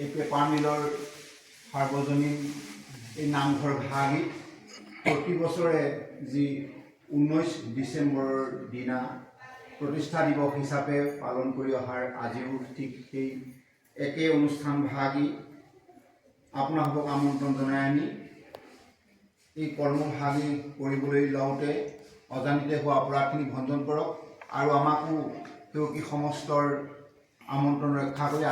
এই পেপাৰ মিলৰ সাৰ্বজনীন এই নামঘৰ ভাগিত প্ৰতি বছৰে যি 19 ডিচেম্বৰৰ দিনা প্ৰতিষ্ঠা দিৱস হিচাপে পালন কৰি অহাৰ আজিও ঠিক সেই একে অনুষ্ঠান ভাগি আপোনালোকক আমন্ত্ৰণ জনাই আনি এই কৰ্মভাগী কৰিবলৈ লওঁতে অজানিতে হোৱা অপৰাধখিনি ভঞ্জন কৰক আৰু আমাকো সেউকী সমস্তৰ আমন্ত্ৰণ ৰক্ষা কৰি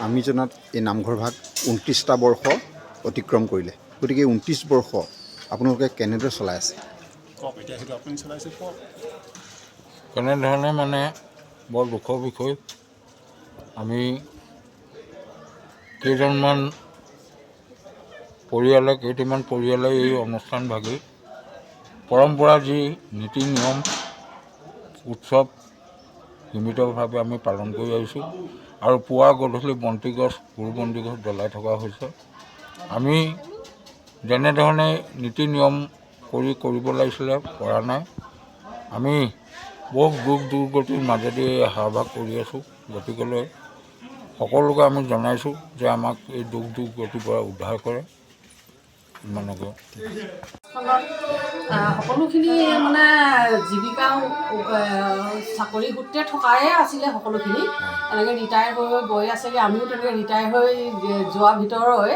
আমি জনাত এই নামঘৰ ভাগ 29টা বৰ্ষ অতিক্ৰম কৰিলে। গতিকে 29 বৰ্ষ আপোনালোকে কেনেদৰে চলাই আছে? কেনেধৰণে মানে বৰ দুখৰ বিষয়। আমি কেইটামান পৰিয়ালে এই অনুষ্ঠান ভাগি পৰম্পৰা যি নীতি নিয়ম উৎসৱ সীমিতভাৱে আমি পালন কৰি আহিছোঁ আৰু পুৱা গধূলি গুৰু বন্তি গছ জ্বলাই থকা হৈছে। আমি যেনেধৰণে নীতি নিয়ম কৰিব লাগিছিলে পৰা নাই। আমি বহুত দুখ দুৰ্গতিৰ মাজেদি হাৰভাগ কৰি আছোঁ। গতিকেলৈ সকলোকে আমি জনাইছোঁ যে আমাক এই দুখ দুৰ্গতিৰ পৰা উদ্ধাৰ কৰে। ইমানকে সকলোখিনি মানে জীৱিকা চাকৰি সূত্ৰে থকাই আছিলে সকলোখিনি। এনেকৈ ৰিটায়াৰ হৈ গৈ আছেগৈ। আমিও তেনেকৈ ৰিটায়াৰ হৈ যোৱা ভিতৰৰে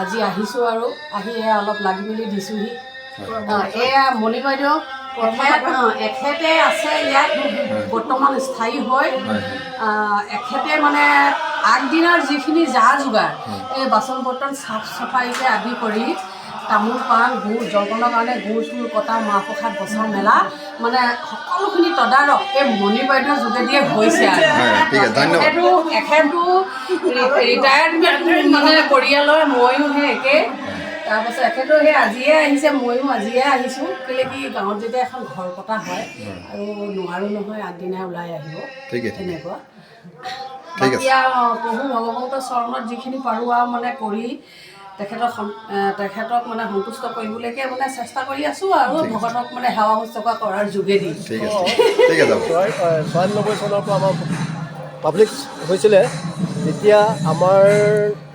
আজি আহিছোঁ আৰু আহি অলপ লাগি মেলি দিছোঁহি। এয়া মণি বাইদেউ এখেতে আছে ইয়াত বৰ্তমান স্থায়ী হৈ। এখেতে মানে আগদিনাৰ যিখিনি যা যোগাৰ এই বাচন বৰ্তন চাফ চাফাইকে আদি কৰি তামোল পাণ গুড় জলপানৰ কাৰণে গুড় চুৰ কটা মাহ প্ৰসাদ বচা মেলা মানে সকলোখিনি তদাৰক এই মণি বাইদেউৰ যোগেদিয়ে হৈছে আৰু এখেতো ৰিটায়াৰমেণ্ট মানে পৰিয়ালৰ ময়ো সেই একে। তাৰপাছত এখেতো সেই আজিয়ে আহিছে, ময়ো আজিয়ে আহিছোঁ। কেলৈ কি গাঁৱত যেতিয়া এখন ঘৰ পতা হয় আৰু নোৱাৰোঁ নহয় আগদিনাই ওলাই আহিব তেনেকুৱা। বাকী আৰু প্ৰভু ভগৱন্তৰ চৰণত যিখিনি পাৰোঁ আৰু মানে কৰি তেখেতক মানে সন্তুষ্ট কৰিবলৈকে মানে চেষ্টা কৰি আছোঁ আৰু ভগৱানক মানে সেৱা শুশ্ৰূষা কৰাৰ যোগেদি। 96 চনৰ পৰা আমাৰ পাব্লিক হৈছিলে, যেতিয়া আমাৰ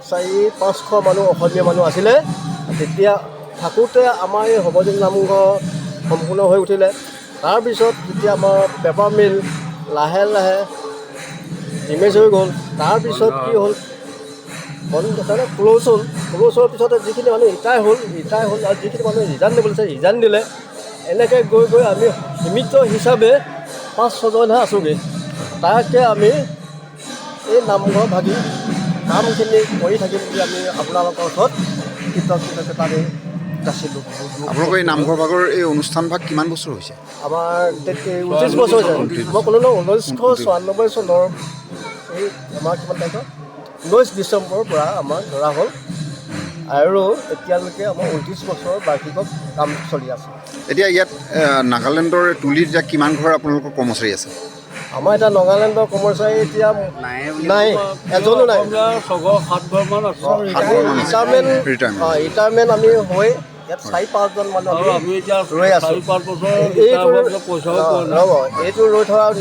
400-500 মানুহ অসমীয়া মানুহ আছিলে। তেতিয়া থাকোঁতে আমাৰ এই সৰ্বজনীন নামঘৰ সম্পূৰ্ণ হৈ উঠিলে। তাৰপিছত যেতিয়া আমাৰ পেপাৰ মিল লাহে লাহে ইমেজ হৈ গ'ল, তাৰপিছত কি হ'ল ক্ল'জ হোৱাৰ পিছতে যিখিনি মানুহ ৰিটায়াৰ হ'ল আৰু যিখিনি মানুহ ৰিজাইন দিব লাগিছে ৰিজাইন দিলে। এনেকৈ গৈ গৈ আমি সীমিত হিচাপে 5-6জনহে আছোঁগৈ। তাকে আমি এই নামঘৰ ভাগি কামখিনি কৰি থাকিম বুলি আমি আপোনালোকৰ ওচৰত কৃতজ্ঞতা যাচিলোঁ। আপোনালোকৰ এই নামঘৰ ভাগৰ এই অনুষ্ঠান ভাগ কিমান বছৰ হৈছে? আমাৰ 29 বছৰ হৈছে। মই ক'লোঁ ন 1994 চনৰ এই আমাৰ কিমান তাৰিখত 19 ডিচেম্বৰৰ পৰা আমাৰ ধৰা হ'ল আৰু এতিয়ালৈকে আমাৰ 29 বছৰৰ বাৰ্ষিকত কাম চলি আছে। এতিয়া ইয়াত নাগালেণ্ডৰ তুলিত এতিয়া কিমান ঘৰ আপোনালোকৰ কৰ্মচাৰী আছে? আমাৰ এতিয়া নাগালেণ্ডৰ কৰ্মচাৰী এতিয়া নাই, এজনো নাই। 6-7ঘৰমান আছে। ৰিটায়াৰমেণ্ট আমি হৈ ইয়াত 4-5জন মানুহ আমি ৰৈ আছোঁ। এইটো ৰৈ থকাৰ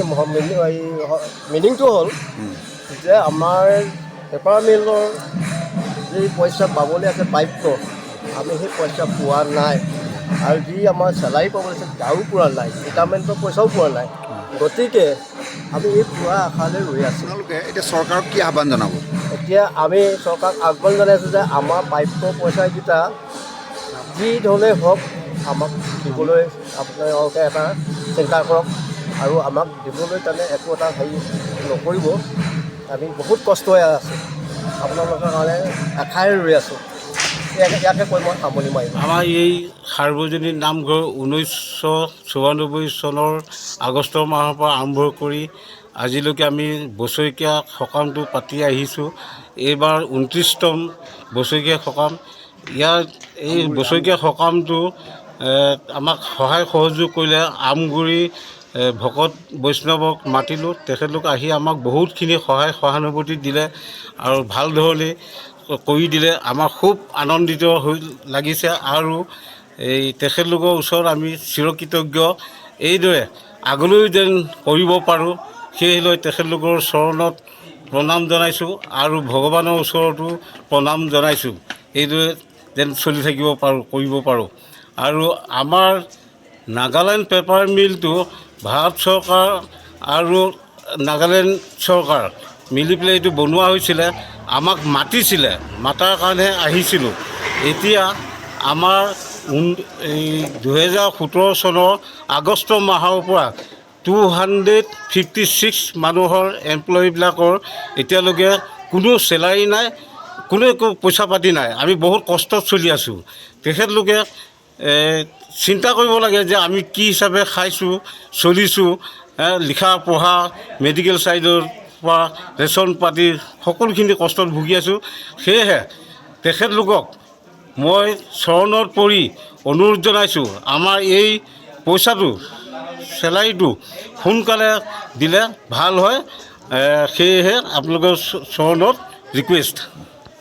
মিনিংটো হ'ল যে আমাৰ পেপাৰ মিলৰ যি পইচা পাবলৈ আছে প্ৰাপ্য আমি সেই পইচা পোৱা নাই আৰু যি আমাৰ চেলাৰী পাবলৈ আছে তাৰো পোৱা নাই, ৰিটায়াৰমেণ্টৰ পইচাও পোৱা নাই। গতিকে আমি এই পোৱা আশালৈ ৰৈ আছোঁ। আপোনালোকে এতিয়া চৰকাৰক কি আহ্বান জনাব? এতিয়া আমি চৰকাৰক আহ্বান জনাইছোঁ যে আমাৰ প্ৰাপ্য পইচাকেইটা যি ধৰণে হওক আমাক দিবলৈ আপোনালোকে এটা চিন্তা কৰক আৰু আমাক দিবলৈ কাৰণে একো এটা হেৰি নকৰিব। আমি বহুত কষ্ট হৈ আছোঁ, আপোনালোকৰ কাৰণে আশাৰে ৰৈ আছোঁ। ইয়াকে কৈ মই সামৰণি মাৰিম। আমাৰ এই সাৰ্বজনীন নামঘৰ 1994 চনৰ আগষ্ট মাহৰ পৰা আৰম্ভ কৰি আজিলৈকে আমি বছৰেকীয়া সকামটো পাতি আহিছোঁ। এইবাৰ 29তম বছৰেকীয়া সকাম। এই বছৰেকীয়া সকামটো আমাক সহায় সহযোগ কৰিলে আমগুৰি ভকত বৈষ্ণৱক মাতিলোঁ। তেখেতলোক আহি আমাক বহুতখিনি সহায় সহানুভূতি দিলে আৰু ভাল ধৰণে কৰি দিলে। আমাৰ খুব আনন্দিত হৈ লাগিছে আৰু এই তেখেতলোকৰ ওচৰত আমি চিৰকৃতজ্ঞ। এইদৰে আগলৈও যেন কৰিব পাৰোঁ সেইলৈ তেখেতলোকৰ চৰণত প্ৰণাম জনাইছোঁ আৰু ভগৱানৰ ওচৰতো প্ৰণাম জনাইছোঁ। এইদৰে যেন চলি থাকিব পাৰোঁ, কৰিব পাৰোঁ। আৰু আমাৰ নাগালেণ্ড পেপাৰ মিলটো ভাৰত চৰকাৰ আৰু নাগালেণ্ড চৰকাৰ মিলি পেলাই এইটো বনোৱা হৈছিলে। আমাক মাতিছিলে, মাতাৰ কাৰণে আহিছিলোঁ। এতিয়া আমাৰ এই 2017 চনৰ আগষ্ট মাহৰ পৰা 256 মানুহৰ এমপ্লয়ীবিলাকৰ এতিয়ালৈকে কোনো চেলাৰী নাই, কোনো একো পইচা পাতি নাই। আমি বহুত কষ্টত চলি আছোঁ। তেখেতলোকে চিন্তা কৰিব লাগে যে আমি কি হিচাপে খাইছোঁ, চলিছোঁ, লিখা পঢ়া, মেডিকেল ছাইডৰ পৰা ৰেচন পাতি সকলোখিনি কষ্টত ভুগি আছোঁ। সেয়েহে তেখেতলোকক মই চৰণত পৰি অনুৰোধ জনাইছোঁ, আমাৰ এই পইচাটো চেলাৰীটো সোনকালে দিলে ভাল হয়। সেয়েহে আপোনালোকৰ চৰণত ৰিকুৱেষ্ট।